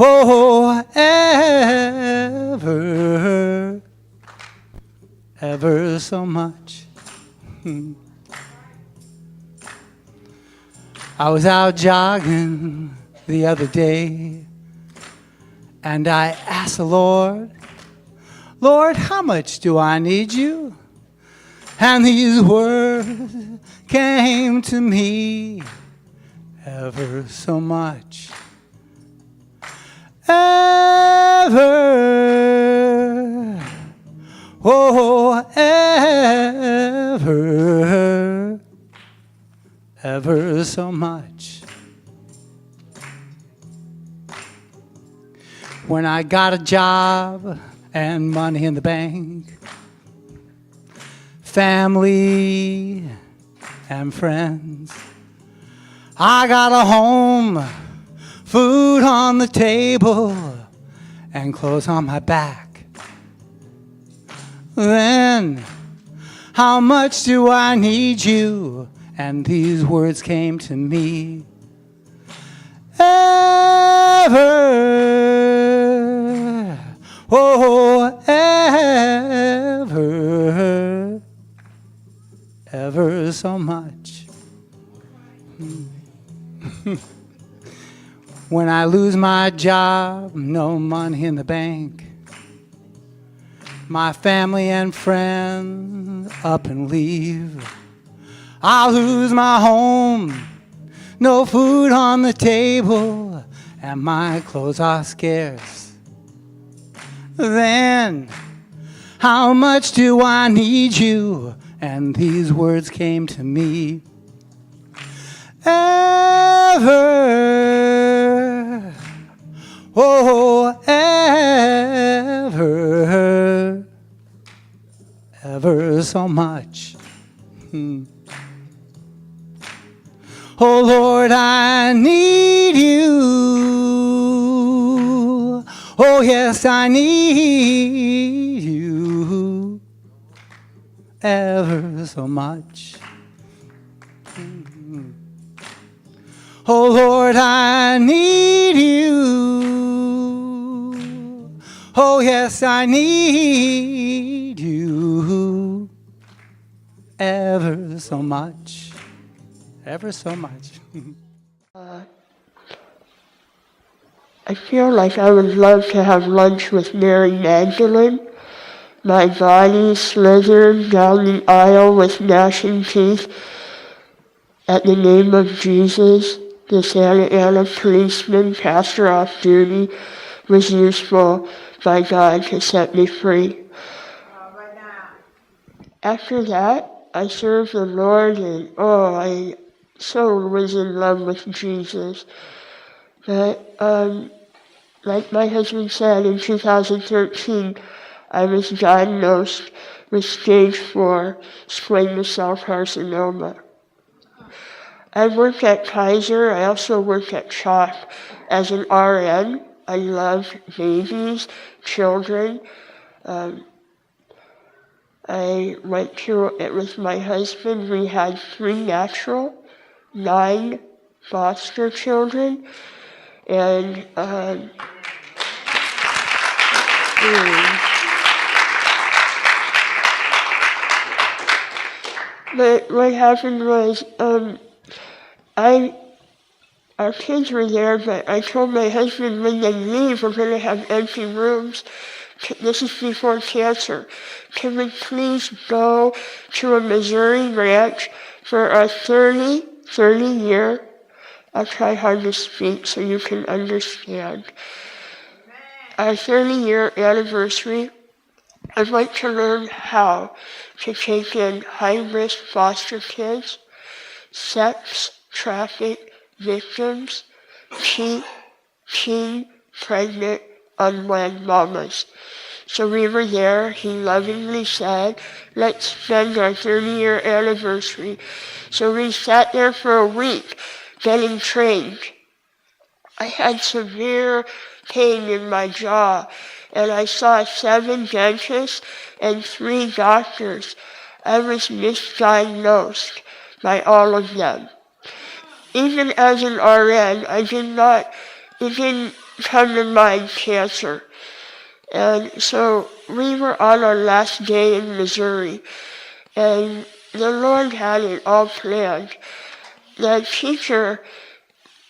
Oh, ever so much. I was out jogging the other day, and I asked the Lord, Lord, how much do I need you? And these words came to me, ever so much. Ever, oh, ever so much. When I got a job and money in the bank, family and friends, I got a home, food on the table, and clothes on my back. Then, how much do I need you? And these words came to me. Ever, oh, ever so much. When I lose my job, no money in the bank, my family and friends up and leave, I'll lose my home, no food on the table, and my clothes are scarce. Then, how much do I need you? And these words came to me. Ever, oh, ever so much. Oh Lord, I need you. Oh yes, I need you ever so much. Oh Lord, I need you. Oh yes, I need you ever so much. Ever so much. I feel like I would love to have lunch with Mary Magdalene. My body slithered down the aisle with gnashing teeth at the name of Jesus. The Santa Ana policeman, pastor off duty, was useful by God to set me free. After that, I served the Lord, and I so was in love with Jesus. But like my husband said, in 2013, I was diagnosed with stage 4 squamous cell carcinoma. I worked at Kaiser. I also worked at CHOP as an RN. I love babies, children. I went through it with my husband. We had 3 natural, 9 foster children, and but what happened was our kids were there, but I told my husband when they leave, we're going to have empty rooms. This is before cancer. Can we please go to a Missouri ranch for our 30-year, I'll try hard to speak so you can understand. Our 30-year anniversary, I'd like to learn how to take in high-risk foster kids, sex, traffic victims, teen, pregnant, unwed mamas. So we were there. He lovingly said, let's spend our 30-year anniversary. So we sat there for a week getting trained. I had severe pain in my jaw, and I saw 7 dentists and 3 doctors. I was misdiagnosed by all of them. Even as an RN, it didn't come to mind cancer. And so we were on our last day in Missouri, and the Lord had it all planned. The teacher,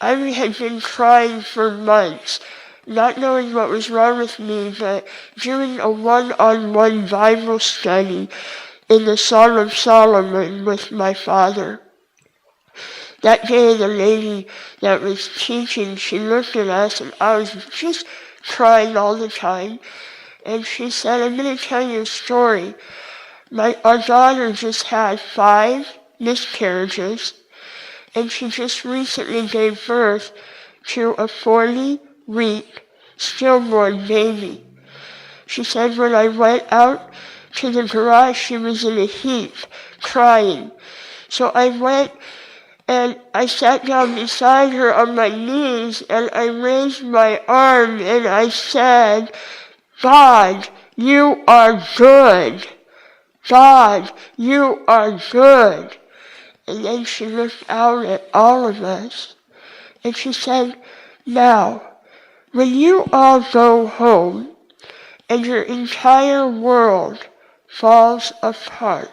I had been crying for months, not knowing what was wrong with me, but doing a one-on-one Bible study in the Song of Solomon with my father. That day, the lady that was teaching, she looked at us, and I was just crying all the time. And she said, I'm going to tell you a story. Our daughter just had 5 miscarriages, and she just recently gave birth to a 40-week stillborn baby. She said, when I went out to the garage, she was in a heap, crying. So I went and I sat down beside her on my knees, and I raised my arm, and I said, God, you are good. God, you are good. And then she looked out at all of us, and she said, now, when you all go home, and your entire world falls apart,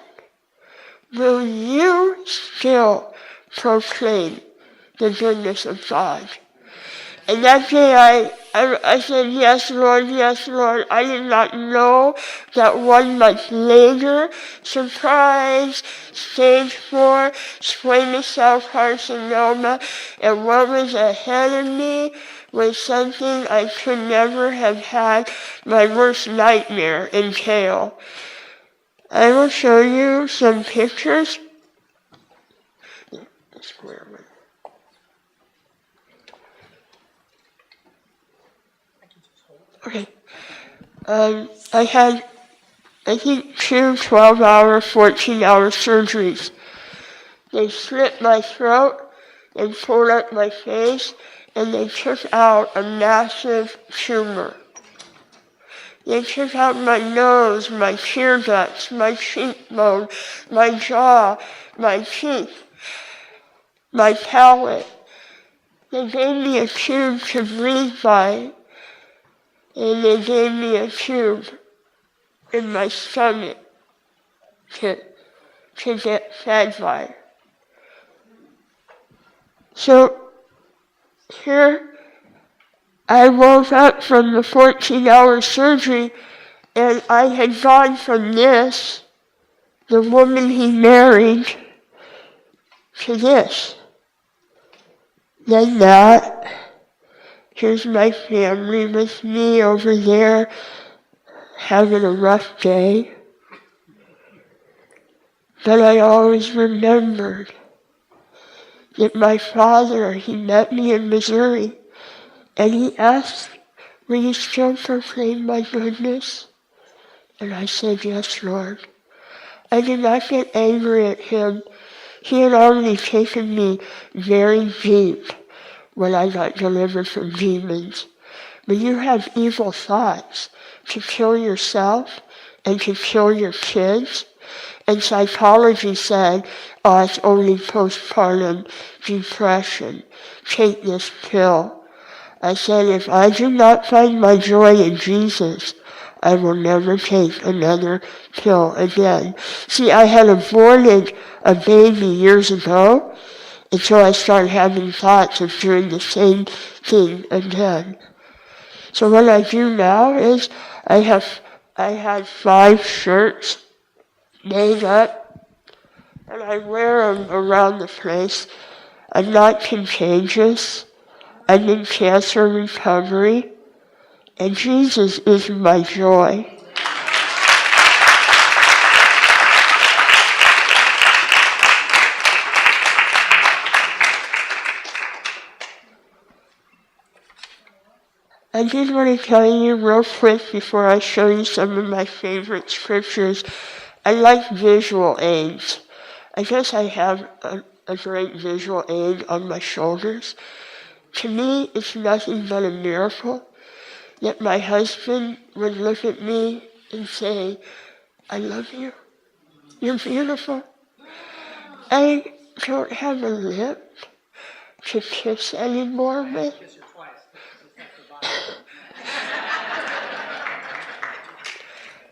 will you still proclaim the goodness of God? And that day I said, yes, Lord, yes, Lord. I did not know that 1 month later, surprise, stage 4, squamous cell carcinoma, and what was ahead of me was something I could never have had my worst nightmare entail. I will show you some pictures. Okay. I had, I think, 2 12-hour, 14-hour surgeries. They slit my throat, they pulled up my face, and they took out a massive tumor. They took out my nose, my tear ducts, my cheekbone, my jaw, my teeth, my palate. They gave me a tube to breathe by, and they gave me a tube in my stomach to get fed by. So here I woke up from the 14-hour surgery, and I had gone from this, the woman he married, to this. Then that. Here's my family with me over there having a rough day. But I always remembered that my father, he met me in Missouri, and he asked, will you still proclaim my goodness? And I said, yes, Lord. I did not get angry at him. He had already taken me very deep when I got delivered from demons. When you have evil thoughts to kill yourself and to kill your kids, and psychology said, oh, it's only postpartum depression. Take this pill. I said, if I do not find my joy in Jesus, I will never take another pill again. See, I had aborted a baby years ago until I started having thoughts of doing the same thing again. So what I do now is I had 5 shirts made up, and I wear them around the place. I'm not contagious. I'm in cancer recovery, and Jesus is my joy. I just want to tell you real quick before I show you some of my favorite scriptures. I like visual aids. I guess I have a great visual aid on my shoulders. To me, it's nothing but a miracle that my husband would look at me and say, I love you. You're beautiful. I don't have a lip to kiss anymore with.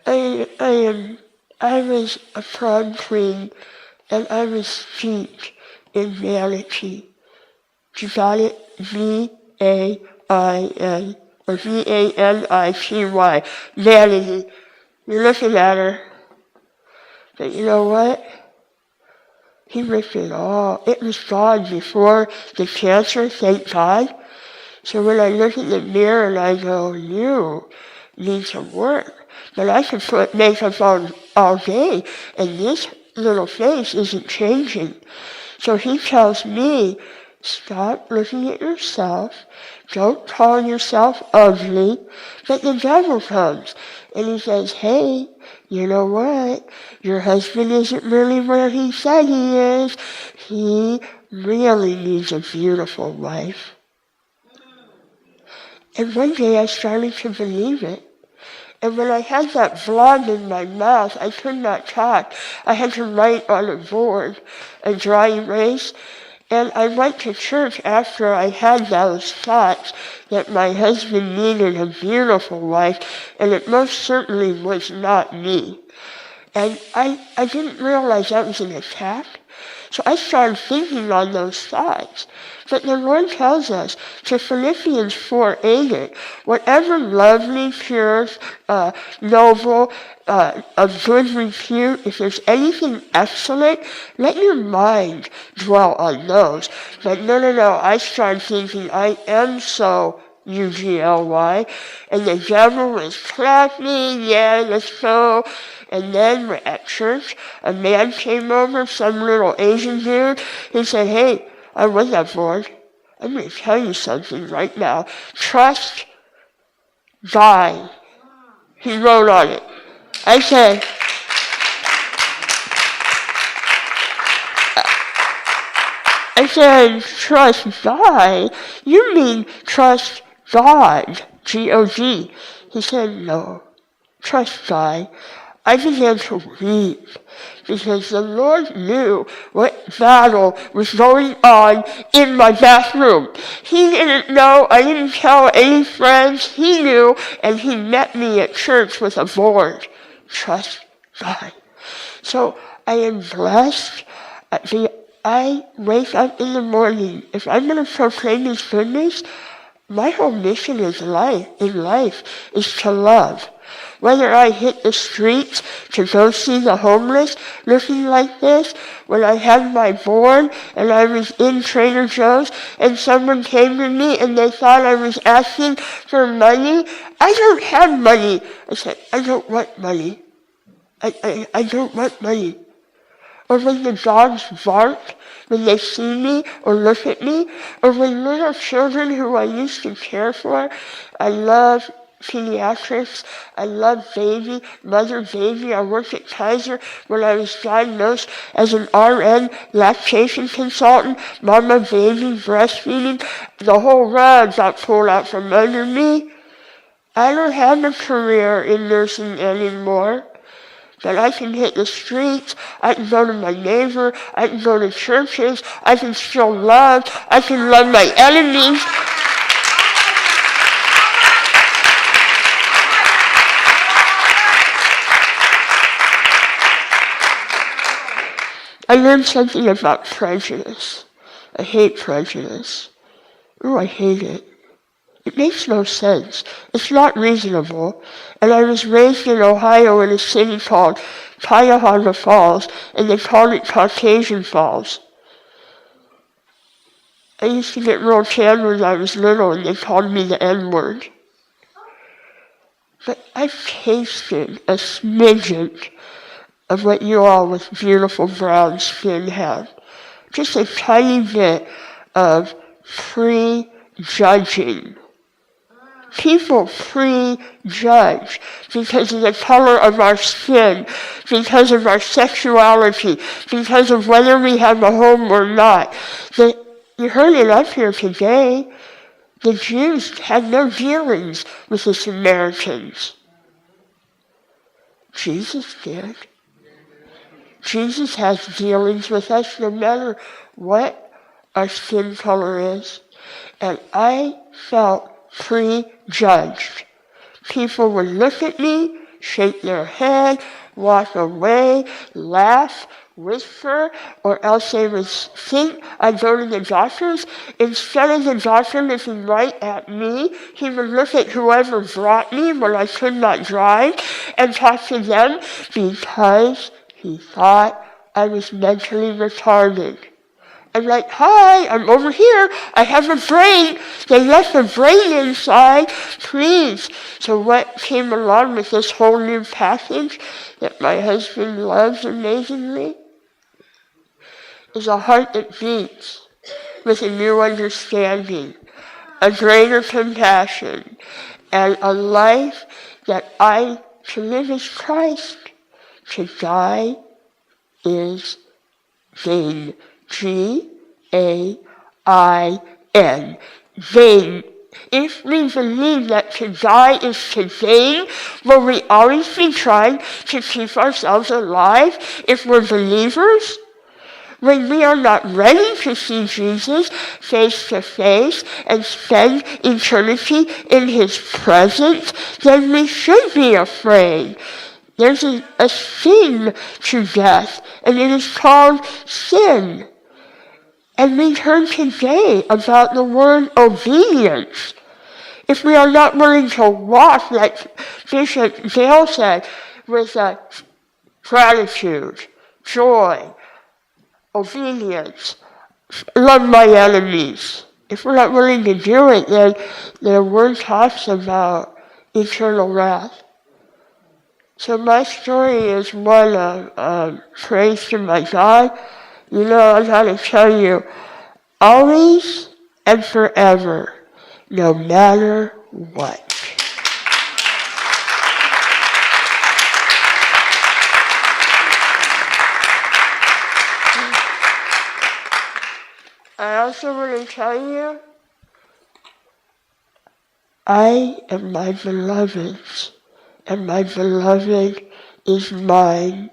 I was a prom queen, and I was steeped in vanity. You got it? V-A-I-N, or V-A-N-I-T-Y, vanity. You're looking at her, but you know what? He ripped it all. It was gone before the cancer, thank God. So when I look in the mirror and I go, you need some work. But I can put makeup on all day, and this little face isn't changing. So he tells me, stop looking at yourself. Don't call yourself ugly. But the devil comes, and he says, hey, you know what? Your husband isn't really where he said he is. He really needs a beautiful wife. And one day I started to believe it. And when I had that blood in my mouth, I could not talk. I had to write on a board, a dry erase. And I went to church after I had those thoughts that my husband needed a beautiful wife, and it most certainly was not me. And I didn't realize that was an attack. So I started thinking on those thoughts. But the Lord tells us to Philippians 4:8, whatever lovely, pure, noble, of good repute, if there's anything excellent, let your mind dwell on those. But no, I started thinking, I am so UGLY, and the devil was clapping, yeah, let's go. And then we're at church, a man came over, some little Asian dude. He said, hey, I was that bored. I'm going to tell you something right now. Trust God. He wrote on it. I said, trust God? You mean trust God, G-O-D. He said, no, trust God. I began to weep because the Lord knew what battle was going on in my bathroom. He didn't know, I didn't tell any friends, he knew, and he met me at church with a board. Trust God. So I am blessed. I wake up in the morning. If I'm going to proclaim his goodness, my whole mission in life is to love. Whether I hit the streets to go see the homeless looking like this, when I had my board and I was in Trader Joe's and someone came to me and they thought I was asking for money, I don't have money. I said, I don't want money. I don't want money. Or when the dogs bark when they see me or look at me, or when little children who I used to care for, I love pediatrics, I love mother baby. I worked at Kaiser when I was diagnosed as an RN, lactation consultant, mama baby, breastfeeding. The whole rug got pulled out from under me. I don't have a career in nursing anymore. But I can hit the streets, I can go to my neighbor, I can go to churches, I can still love, I can love my enemies. I learned something about prejudice. I hate prejudice. I hate it. It makes no sense. It's not reasonable. And I was raised in Ohio in a city called Cuyahoga Falls, and they called it Caucasian Falls. I used to get real tan when I was little, and they called me the N-word. But I've tasted a smidgen of what you all with beautiful brown skin have. Just a tiny bit of prejudging. People prejudge because of the color of our skin, because of our sexuality, because of whether we have a home or not. You heard it up here today. The Jews had no dealings with the Samaritans. Jesus did. Jesus has dealings with us no matter what our skin color is. And I felt prejudged. People would look at me, shake their head, walk away, laugh, whisper, or else they would think I go to the doctor's. Instead of the doctor looking right at me, he would look at whoever brought me when I could not drive and talk to them because he thought I was mentally retarded. I'm like, hi, I'm over here. I have a brain. They left a brain inside. Please. So what came along with this whole new package that my husband loves amazingly is a heart that beats with a new understanding, a greater compassion, and a life that to live is Christ, to die is gain. G-A-I-N. Gain. If we believe that to die is to gain, will we always be trying to keep ourselves alive if we're believers? When we are not ready to see Jesus face to face and spend eternity in his presence, then we should be afraid. There's a sin to death, and it is called sin. And we heard today about the word obedience. If we are not willing to walk, like Bishop Dale said, with gratitude, joy, obedience, love my enemies. If we're not willing to do it, then the word talks about eternal wrath. So my story is one of praise to my God. You know, I gotta tell you, always and forever, no matter what. I also want to tell you, I am my beloved's, and my beloved is mine.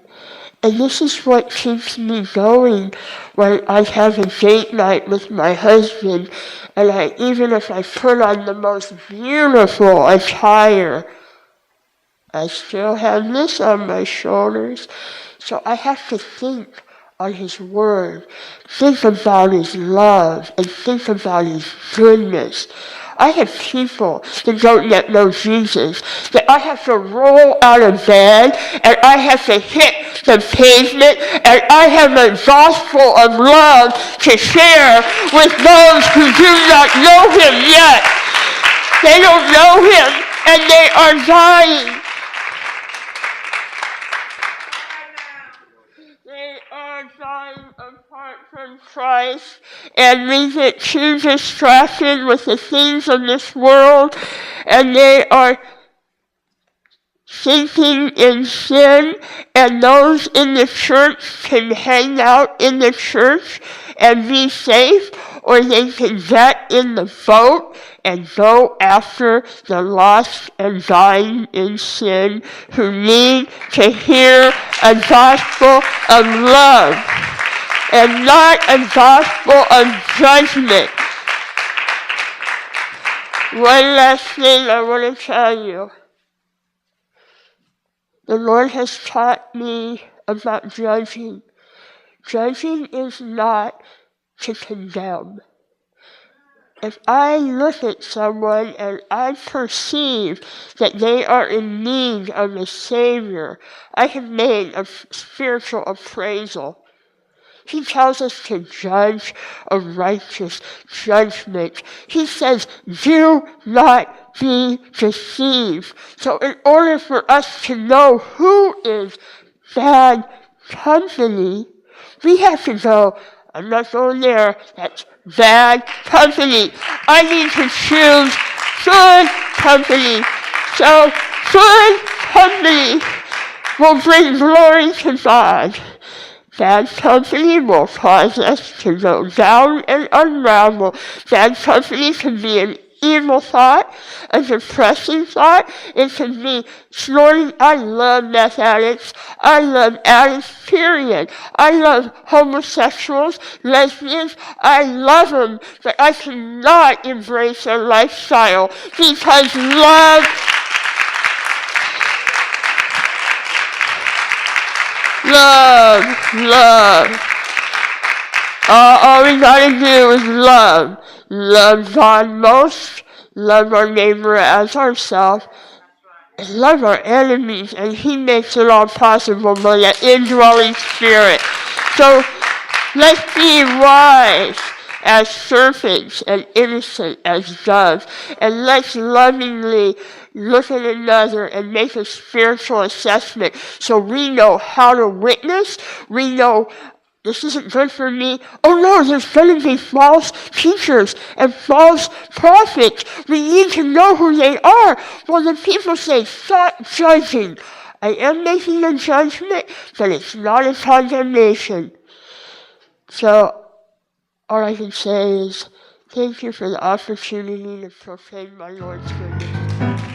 And this is what keeps me going when I have a date night with my husband, and even if I put on the most beautiful attire, I still have this on my shoulders. So I have to think on his word, think about his love, and think about his goodness. I have people that don't yet know Jesus, that I have to roll out of bed, and I have to hit the pavement, and I have a gospel of love to share with those who do not know him yet. They don't know him, and they are dying. They are dying apart from Christ, and we get too distracted with the things of this world, and they are sinking in sin, and those in the church can hang out in the church and be safe, or they can get in the boat and go after the lost and dying in sin who need to hear a gospel of love and not a gospel of judgment. One last thing I want to tell you. The Lord has taught me about judging. Judging is not to condemn. If I look at someone and I perceive that they are in need of a Savior, I have made a spiritual appraisal. He tells us to judge a righteous judgment. He says, do not be deceived. So in order for us to know who is bad company, we have to go, I'm not going there, that's bad company. I need to choose good company. So good company will bring glory to God. Bad company will cause us to go down and unravel. Bad company can be an evil thought, a depressing thought. It can be snorting. I love meth addicts. I love addicts, period. I love homosexuals, lesbians. I love them, but I cannot embrace their lifestyle because love Love, love. All we gotta do is love. Love God most, love our neighbor as ourselves, and love our enemies, and He makes it all possible by the indwelling Spirit. So let's be wise as serpents and innocent as doves, and let's lovingly look at another and make a spiritual assessment so we know how to witness, we know this isn't good for me. Oh no, there's going to be false teachers and false prophets. We need to know who they are. Well, the people say, stop judging. I am making a judgment, but it's not a condemnation. So, all I can say is, thank you for the opportunity to proclaim my Lord's goodness.